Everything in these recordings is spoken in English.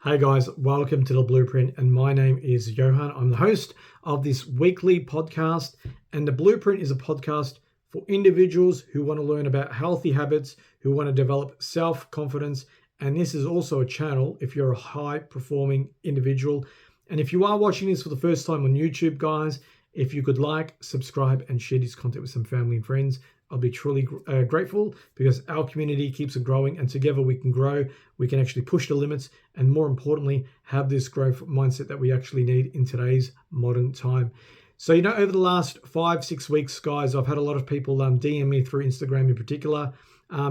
Hey guys, welcome to The Blueprint, and my name is Johan. I'm the host of this weekly podcast, and The Blueprint is a podcast for individuals who want to learn about healthy habits, who want to develop self-confidence, and this is also a channel if you're a high-performing individual. And if you are watching this for the first time on YouTube, guys, if you could like, subscribe, and share this content with some family and friends, I'll be truly grateful, because our community keeps it growing, and together we can grow, we can actually push the limits, and more importantly, have this growth mindset that we actually need in today's modern time. So, over the last 5-6 weeks, guys, I've had a lot of people DM me through Instagram in particular,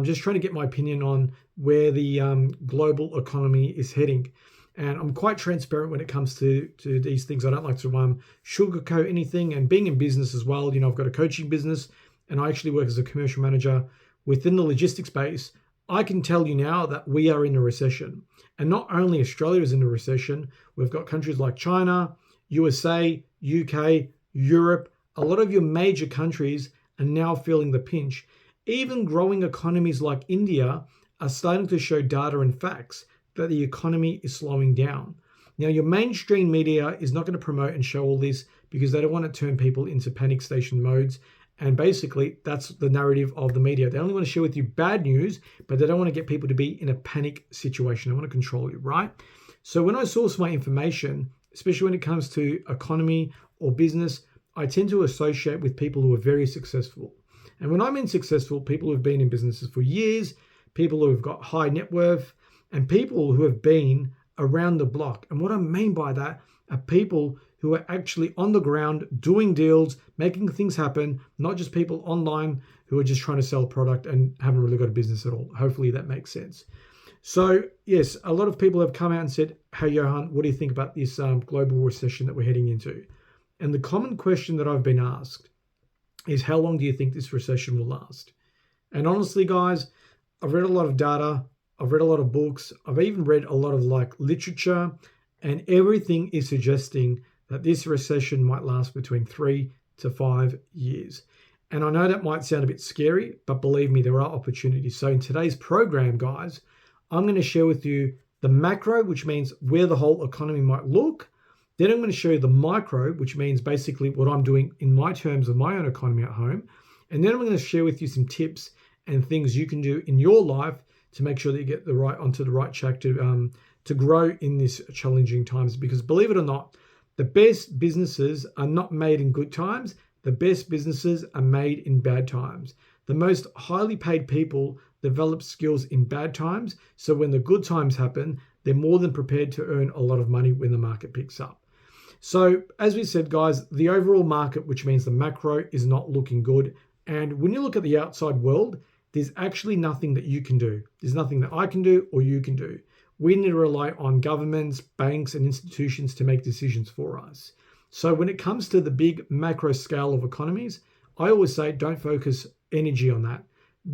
just trying to get my opinion on where the global economy is heading. And I'm quite transparent when it comes to these things. I don't like to sugarcoat anything. And being in business as well, I've got a coaching business, and I actually work as a commercial manager within the logistics space. I can tell you now that we are in a recession. And not only Australia is in a recession, we've got countries like China, USA, UK, Europe. A lot of your major countries are now feeling the pinch. Even growing economies like India are starting to show data and facts that the economy is slowing down. Now, your mainstream media is not going to promote and show all this because they don't want to turn people into panic station modes. And basically, that's the narrative of the media. They only want to share with you bad news, but they don't want to get people to be in a panic situation. They want to control you, right? So when I source my information, especially when it comes to economy or business, I tend to associate with people who are very successful. And when I mean successful, people who have been in businesses for years, people who have got high net worth, and people who have been around the block. And what I mean by that are people who are actually on the ground doing deals, making things happen, not just people online who are just trying to sell a product and haven't really got a business at all. Hopefully that makes sense. So yes, a lot of people have come out and said, hey, Johan, what do you think about this global recession that we're heading into? And the common question that I've been asked is, how long do you think this recession will last? And honestly, guys, I've read a lot of data. I've read a lot of books. I've even read a lot of literature, and everything is suggesting that this recession might last between 3 to 5 years. And I know that might sound a bit scary, but believe me, there are opportunities. So in today's program, guys, I'm going to share with you the macro, which means where the whole economy might look. Then I'm going to show you the micro, which means basically what I'm doing in my terms of my own economy at home. And then I'm going to share with you some tips and things you can do in your life to make sure that you get onto the right track to grow in these challenging times. Because believe it or not, the best businesses are not made in good times. The best businesses are made in bad times. The most highly paid people develop skills in bad times. So when the good times happen, they're more than prepared to earn a lot of money when the market picks up. So as we said, guys, the overall market, which means the macro, is not looking good. And when you look at the outside world, there's actually nothing that you can do. There's nothing that I can do or you can do. We need to rely on governments, banks, and institutions to make decisions for us. So when it comes to the big macro scale of economies, I always say don't focus energy on that.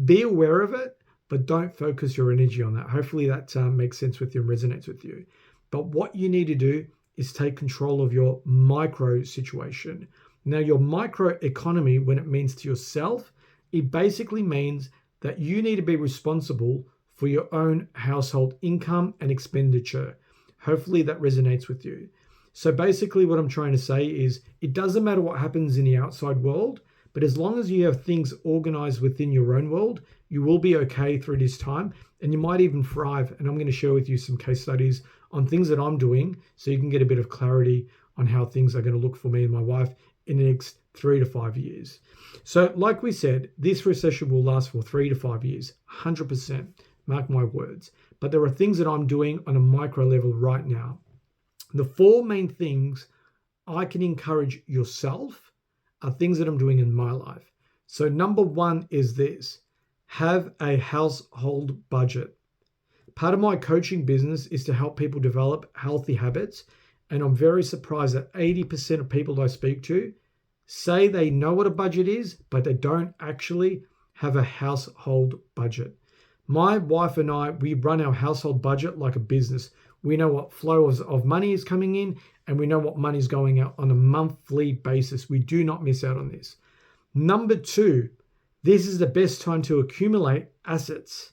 Be aware of it, but don't focus your energy on that. Hopefully that makes sense with you and resonates with you. But what you need to do is take control of your micro situation. Now, your micro economy, when it means to yourself, it basically means that you need to be responsible for your own household income and expenditure. Hopefully that resonates with you. So basically what I'm trying to say is it doesn't matter what happens in the outside world, but as long as you have things organized within your own world, you will be okay through this time, and you might even thrive. And I'm going to share with you some case studies on things that I'm doing so you can get a bit of clarity on how things are going to look for me and my wife in the next 3 to 5 years. So like we said, this recession will last for 3 to 5 years, 100%. Mark my words. But there are things that I'm doing on a micro level right now. The 4 main things I can encourage yourself are things that I'm doing in my life. So number 1 is this: have a household budget. Part of my coaching business is to help people develop healthy habits. And I'm very surprised that 80% of people I speak to say they know what a budget is, but they don't actually have a household budget. My wife and I, we run our household budget like a business. We know what flow of money is coming in, and we know what money is going out on a monthly basis. We do not miss out on this. Number 2, this is the best time to accumulate assets,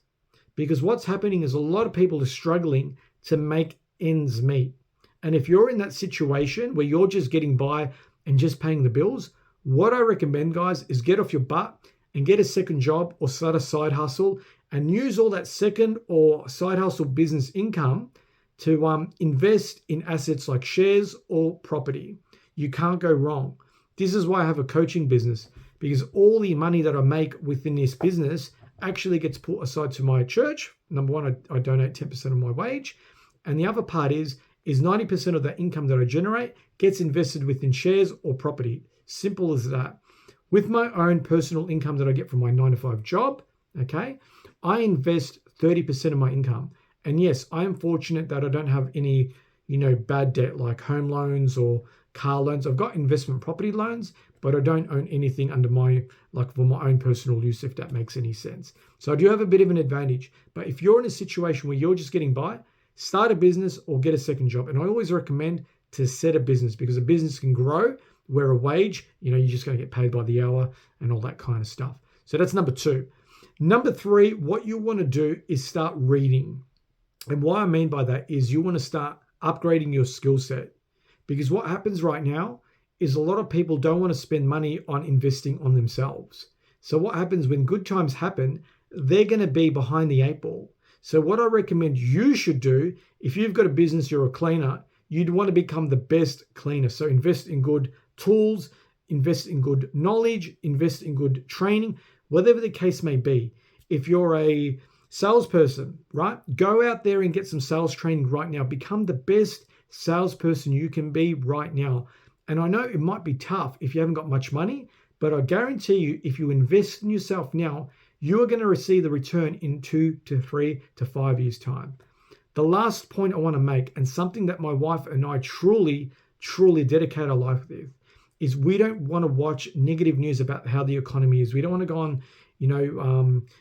because what's happening is a lot of people are struggling to make ends meet. And if you're in that situation where you're just getting by and just paying the bills, what I recommend, guys, is get off your butt and get a second job or start a side hustle and use all that second or side hustle business income to invest in assets like shares or property. You can't go wrong. This is why I have a coaching business, because all the money that I make within this business actually gets put aside to my church. Number one, I donate 10% of my wage. And the other part is 90% of the income that I generate gets invested within shares or property. Simple as that. With my own personal income that I get from my 9-to-5 job, okay, I invest 30% of my income. And yes, I am fortunate that I don't have any, bad debt like home loans or car loans. I've got investment property loans, but I don't own anything under for my own personal use, if that makes any sense. So I do have a bit of an advantage. But if you're in a situation where you're just getting by, start a business or get a second job. And I always recommend to set a business, because a business can grow where a wage, you're just going to get paid by the hour and all that kind of stuff. So that's number 2. Number 3, what you want to do is start reading. And what I mean by that is you want to start upgrading your skill set. Because what happens right now is a lot of people don't want to spend money on investing on themselves. So what happens when good times happen, they're going to be behind the 8 ball. So what I recommend you should do, if you've got a business, you're a cleaner, you'd want to become the best cleaner. So invest in good tools, invest in good knowledge, invest in good training, whatever the case may be. If you're a salesperson, right? Go out there and get some sales training right now. Become the best salesperson you can be right now. And I know it might be tough if you haven't got much money, but I guarantee you, if you invest in yourself now, you are going to receive the return in 2 to 3 to 5 years' time. The last point I want to make, and something that my wife and I truly dedicate our life with, is we don't want to watch negative news about how the economy is. We don't want to go on,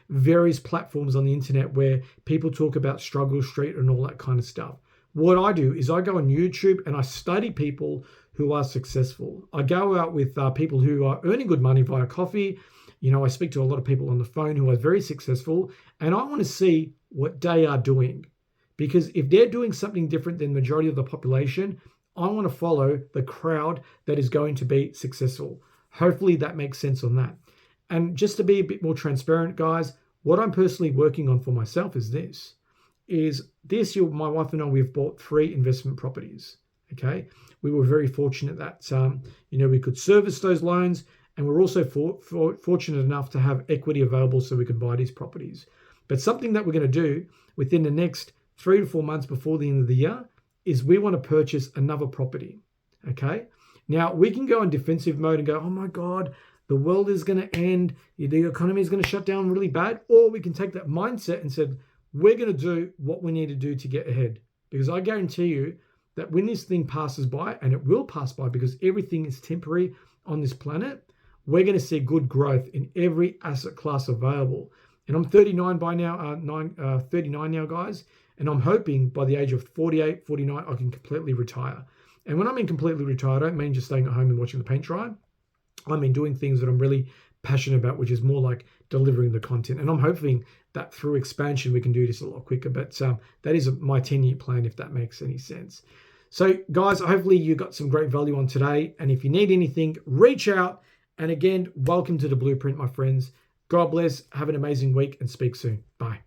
various platforms on the internet where people talk about struggle street and all that kind of stuff. What I do is I go on YouTube and I study people who are successful. I go out with people who are earning good money via coffee. I speak to a lot of people on the phone who are very successful, and I want to see what they are doing. Because if they're doing something different than the majority of the population, I want to follow the crowd that is going to be successful. Hopefully that makes sense on that. And just to be a bit more transparent, guys, what I'm personally working on for myself is this year, my wife and I, we've bought 3 investment properties. Okay. We were very fortunate that, we could service those loans, and we're also fortunate enough to have equity available so we could buy these properties. But something that we're going to do within the next 3 to 4 months before the end of the year is we want to purchase another property. Okay. Now we can go in defensive mode and go, oh my God, the world is going to end. The economy is going to shut down really bad. Or we can take that mindset and say, we're going to do what we need to do to get ahead. Because I guarantee you that when this thing passes by, and it will pass by because everything is temporary on this planet, we're going to see good growth in every asset class available. And I'm 39 by now, 39 now, guys. And I'm hoping by the age of 48, 49, I can completely retire. And when I mean completely retire, I don't mean just staying at home and watching the paint dry. I mean doing things that I'm really passionate about, which is more like delivering the content. And I'm hoping that through expansion, we can do this a lot quicker. But that is my 10-year plan, if that makes any sense. So guys, hopefully you got some great value on today. And if you need anything, reach out. And again, welcome to The Blueprint, my friends. God bless. Have an amazing week and speak soon. Bye.